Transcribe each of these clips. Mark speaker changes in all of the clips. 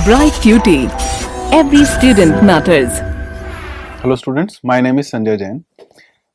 Speaker 1: Bright QT. Every student matters.
Speaker 2: Hello students, my name is Sanjay Jain.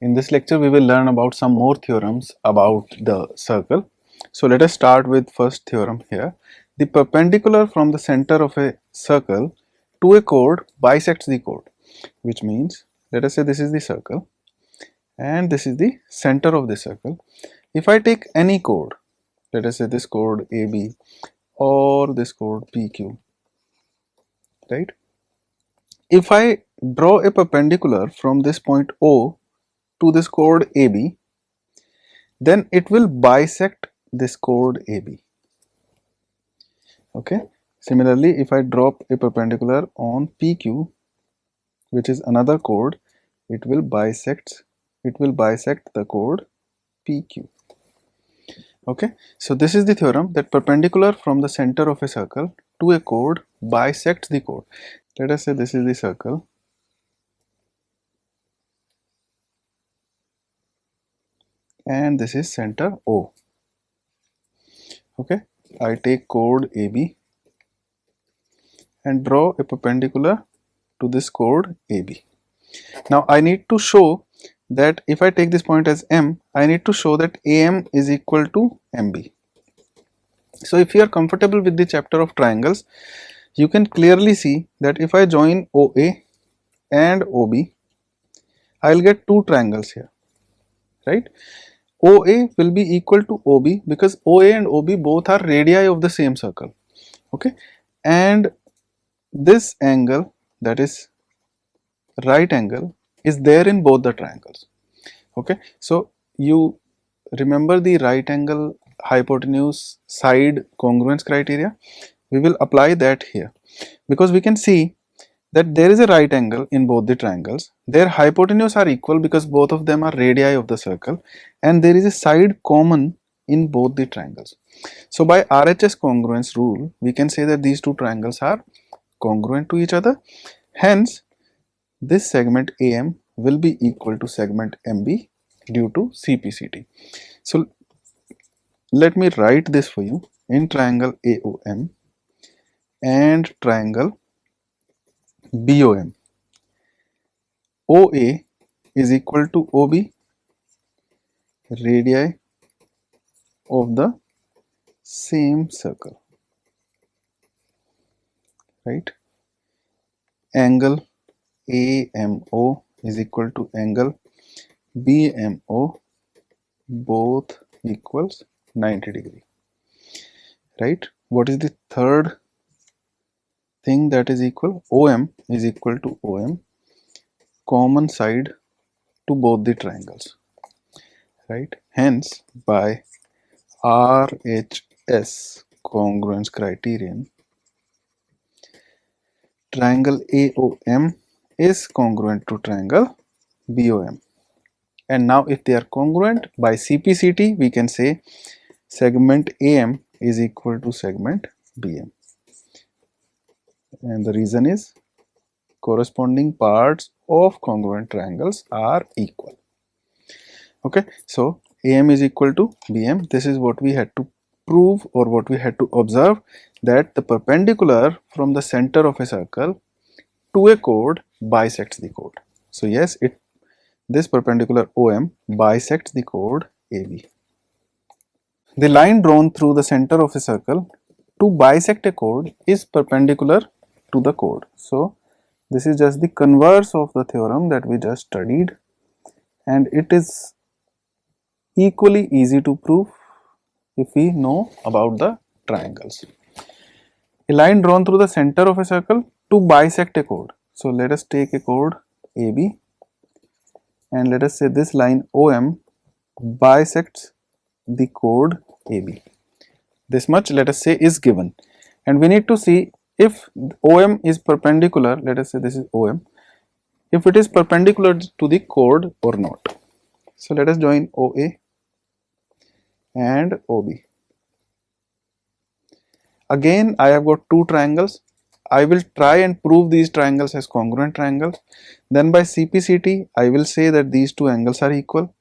Speaker 2: In this lecture we will learn about some more theorems about the circle. So let us start with first theorem here. The perpendicular from the center of a circle to a chord bisects the chord, which means let us say this is the circle and this is the center of the circle. If I take any chord, let us say this chord AB or this chord PQ, right? If I draw a perpendicular from this point O to this chord AB, then it will bisect this chord AB. Okay. Similarly, if I drop a perpendicular on PQ, which is another chord, it will bisect the chord PQ. Okay. So this is the theorem that perpendicular from the center of a circle to a chord bisects the chord. Let us say this is the circle. And this is center O. Okay, I take chord AB and draw a perpendicular to this chord AB. Now I need to show that if I take this point as M, I need to show that AM is equal to MB. So if you are comfortable with the chapter of triangles, you can clearly see that if I join OA and OB, I will get two triangles here, right? OA will be equal to OB because OA and OB both are radii of the same circle. Okay, and this angle, that is right angle, is there in both the triangles. Okay, so you remember the right angle hypotenuse side congruence criteria. We will apply that here because we can see that there is a right angle in both the triangles. Their hypotenuse are equal because both of them are radii of the circle, and there is a side common in both the triangles. So by RHS congruence rule, we can say that these two triangles are congruent to each other. Hence, this segment AM will be equal to segment MB due to CPCT. So let me write this for you. In triangle AOM and triangle BOM, OA is equal to OB, radii of the same circle, right? Angle AMO is equal to angle BMO, both equals 90 degree, right? What is the third thing that is equal? OM is equal to OM, common side to both the triangles, right? Hence, by RHS congruence criterion, triangle AOM is congruent to triangle BOM. And now if they are congruent, by CPCT we can say segment AM is equal to segment BM. And the reason is corresponding parts of congruent triangles are equal. Okay, so AM is equal to BM. This is what we had to prove, or what we had to observe, that the perpendicular from the center of a circle to a chord bisects the chord. So yes, this perpendicular OM bisects the chord AB. The line drawn through the center of a circle to bisect a chord is perpendicular to the chord. So this is just the converse of the theorem that we just studied, and it is equally easy to prove if we know about the triangles. A line drawn through the center of a circle to bisect a chord. So let us take a chord AB and let us say this line OM bisects the chord AB. This much, let us say, is given, and we need to see if OM is perpendicular. Let us say this is OM, if it is perpendicular to the chord or not. So let us join OA and OB. Again, I have got two triangles. I will try and prove these triangles as congruent triangles. Then by CPCT, I will say that these two angles are equal.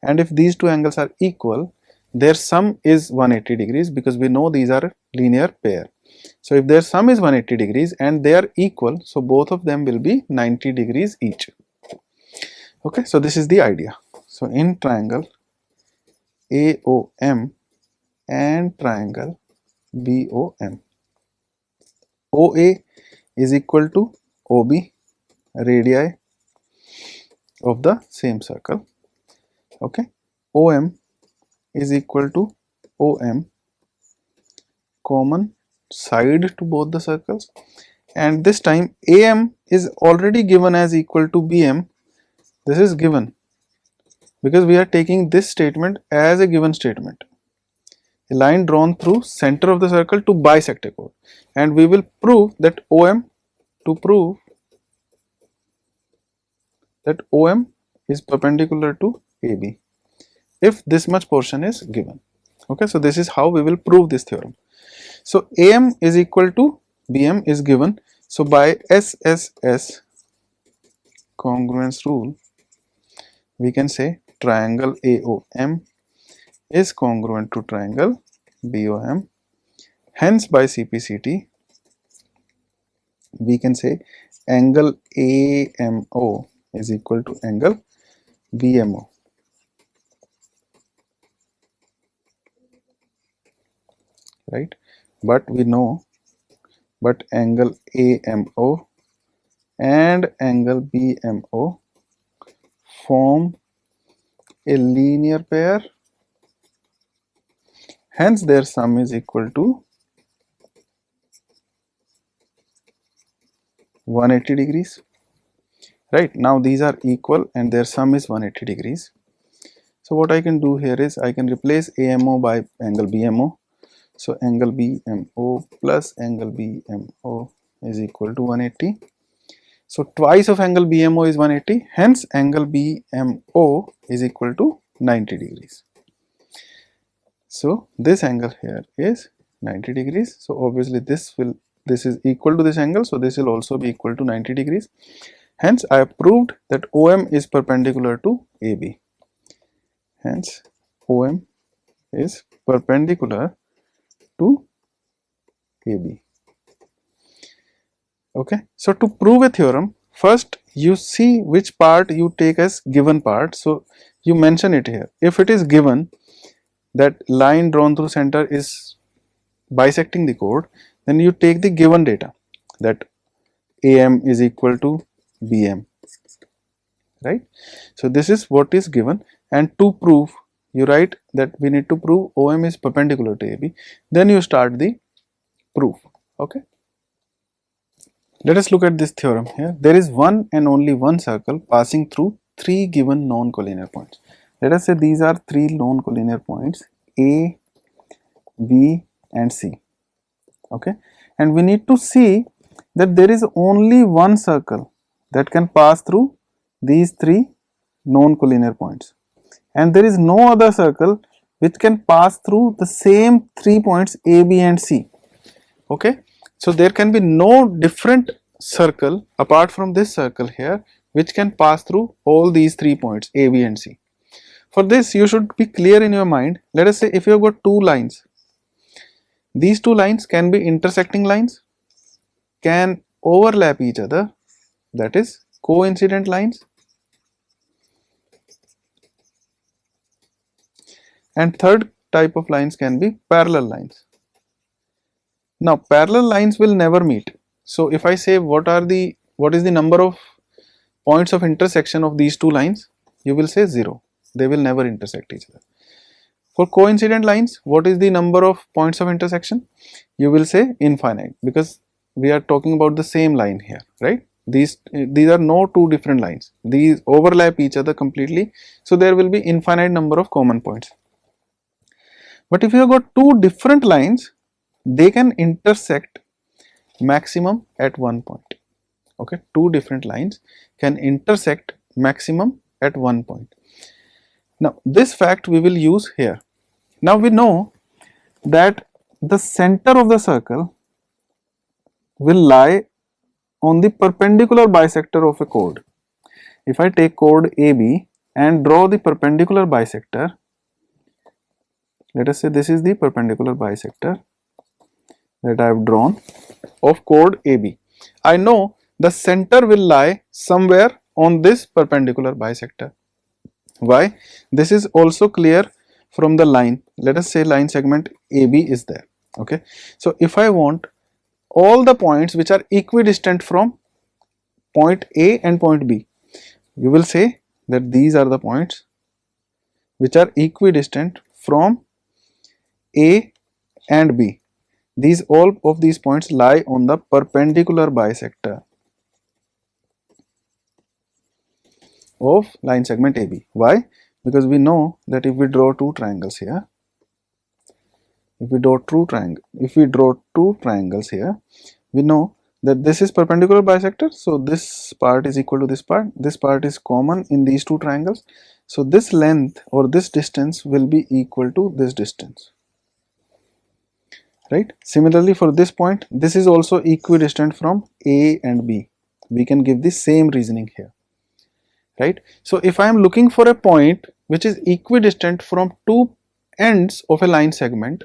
Speaker 2: And if these two angles are equal, their sum is 180 degrees because we know these are a linear pair. So if their sum is 180 degrees and they are equal, so both of them will be 90 degrees each. Okay, so this is the idea. So in triangle AOM and triangle BOM, OA is equal to OB, radii of the same circle. Okay, OM is equal to OM, common side to both the circles, and this time AM is already given as equal to BM. This is given because we are taking this statement as a given statement. A line drawn through center of the circle to bisect a chord, and we will prove that OM is perpendicular to AB if this much portion is given. Okay, so this is how we will prove this theorem. So AM is equal to BM is given. So by SSS congruence rule, we can say triangle AOM is congruent to triangle BOM. Hence by CPCT, we can say angle AMO is equal to angle BMO. Right? But we know, but angle AMO and angle BMO form a linear pair, hence their sum is equal to 180 degrees. Right, now these are equal and their sum is 180 degrees. So what I can do here is I can replace AMO by angle BMO. So angle BMO plus angle BMO is equal to 180. So twice of angle BMO is 180, hence angle BMO is equal to 90 degrees. So this angle here is 90 degrees. So obviously this is equal to this angle, so this will also be equal to 90 degrees. Hence I have proved that OM is perpendicular to AB. Hence OM is perpendicular to AB. Okay, so to prove a theorem, first you see which part you take as given part. So you mention it here. If it is given that line drawn through center is bisecting the chord, then you take the given data that AM is equal to BM. Right? So this is what is given, and to prove, you write that we need to prove OM is perpendicular to AB. Then you start the proof. Okay. Let us look at this theorem here. There is one and only one circle passing through three given non-collinear points. Let us say these are three non-collinear points A, B and C. Okay, and we need to see that there is only one circle that can pass through these three non-collinear points, and there is no other circle which can pass through the same 3 points A, B and C. Okay, so there can be no different circle apart from this circle here which can pass through all these 3 points A, B and C. For this you should be clear in your mind. Let us say if you have got two lines, these two lines can be intersecting lines, can overlap each other, that is coincident lines, and third type of lines can be parallel lines. Now parallel lines will never meet. So if I say what is the number of points of intersection of these two lines, you will say 0. They will never intersect each other. For coincident lines, what is the number of points of intersection? You will say infinite, because we are talking about the same line here, right? These are no two different lines. These overlap each other completely. So there will be infinite number of common points. But if you have got two different lines, they can intersect maximum at one point. Okay, two different lines can intersect maximum at one point. Now this fact we will use here. Now we know that the center of the circle will lie on the perpendicular bisector of a chord. If I take chord AB and draw the perpendicular bisector, let us say this is the perpendicular bisector, that I have drawn of chord AB, I know the center will lie somewhere on this perpendicular bisector. Why? This is also clear from the line. Let us say line segment AB is there. Okay. So if I want all the points which are equidistant from point A and point B, you will say that these are the points which are equidistant from A and B. These all of these points lie on the perpendicular bisector of line segment AB. Why? Because we know that if we draw two triangles here, if we draw two triangles here, we know that this is perpendicular bisector, so this part is equal to this part is common in these two triangles, so this length or this distance will be equal to this distance, right? Similarly for this point, this is also equidistant from A and B. We can give the same reasoning here, right? So if I am looking for a point which is equidistant from two ends of a line segment,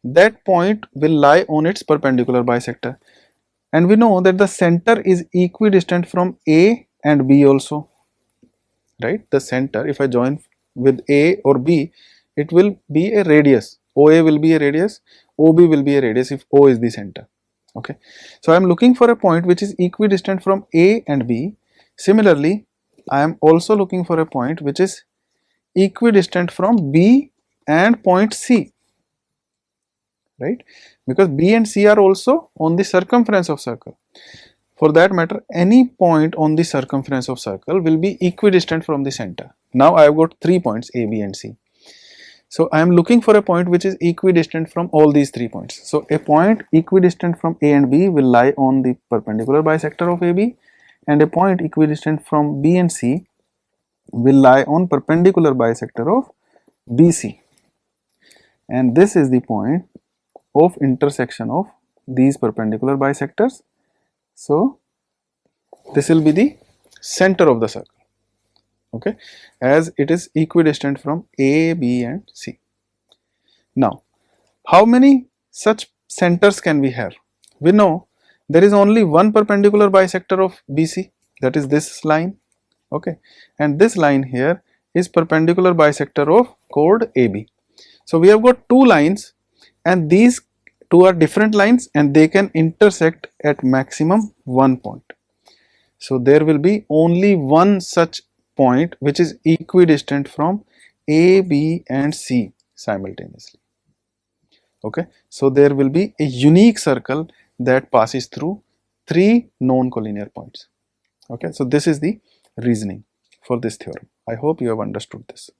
Speaker 2: that point will lie on its perpendicular bisector, and we know that the center is equidistant from A and B also, right? The center, if I join with A or B, it will be a radius. OA will be a radius, OB will be a radius if O is the center. Okay, so I am looking for a point which is equidistant from A and B. Similarly, I am also looking for a point which is equidistant from B and point C, right? Because B and C are also on the circumference of circle. For that matter, any point on the circumference of circle will be equidistant from the center. Now I have got 3 points A, B and C. So I am looking for a point which is equidistant from all these 3 points. So a point equidistant from A and B will lie on the perpendicular bisector of AB, and a point equidistant from B and C will lie on perpendicular bisector of BC. And this is the point of intersection of these perpendicular bisectors. So this will be the center of the circle, okay, as it is equidistant from A, B and C. Now, how many such centers can we have? We know there is only one perpendicular bisector of BC, that is this line, okay, and this line here is perpendicular bisector of chord AB. So we have got two lines, and these two are different lines and they can intersect at maximum one point. So there will be only one such point which is equidistant from A, B and C simultaneously. Okay, so there will be a unique circle that passes through 3 known collinear points. Okay, so this is the reasoning for this theorem. I hope you have understood this.